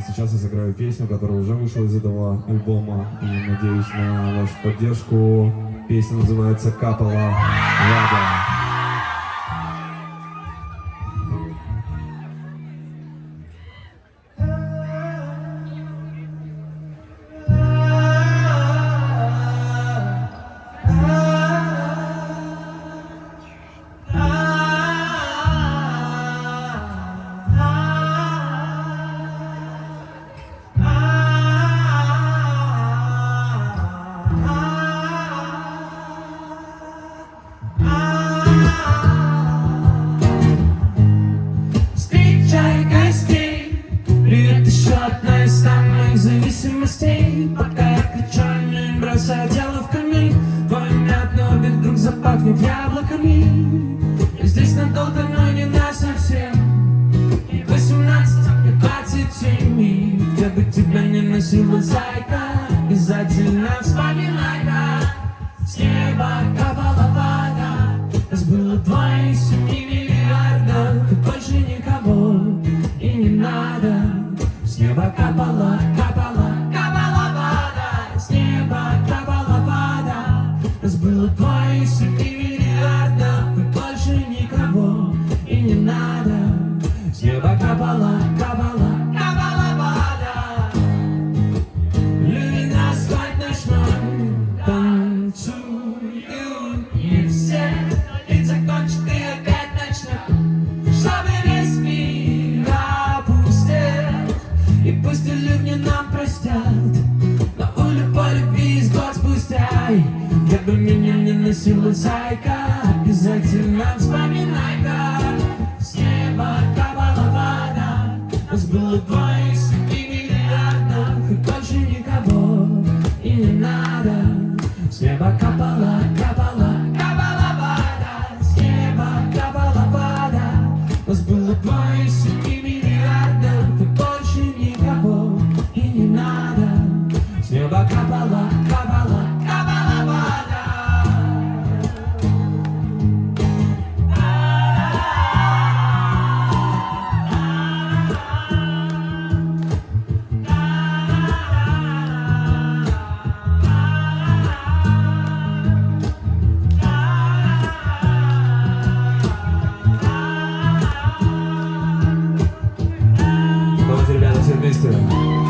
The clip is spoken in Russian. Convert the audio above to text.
Сейчас я сыграю песню, которая уже вышла из этого альбома, и надеюсь на вашу поддержку. Песня называется «Капала вода». Встречай гостей, привет еще одна из самых зависимостей. Пока я кричу, не бросаю тело в камин, твой мятный обед вдруг запахнет яблоками. Я здесь надолго, но не насовсем. 18 и 27, и где бы тебя не носила зайка, обязательно вспоминай, как с неба капала вода. Нас было 2,7 миллиардов, и больше никого и не надо. С неба капала, капала, капала вода. С неба капала вода. Нас было 2,7 миллиардов, и больше никого и не надо. С неба капала, капала, капала вода. Люди на асфальт ночной танцуют, и все и закончит, и опять начнет, чтобы весь мир опустел. И пусть и ливни нам простят, но по любви из год спустя. И где бы меня не носила зайка, обязательно вспоминай, как с неба капала вода. Нас было 2,7 миллиардов, и больше никого и не надо. С неба капала, капала, капала вода. С неба капала вода. Нас было 2,7 миллиардов, и больше никого и не надо. С неба капала, капала, капала вода. Давайте, ребята, все вместе.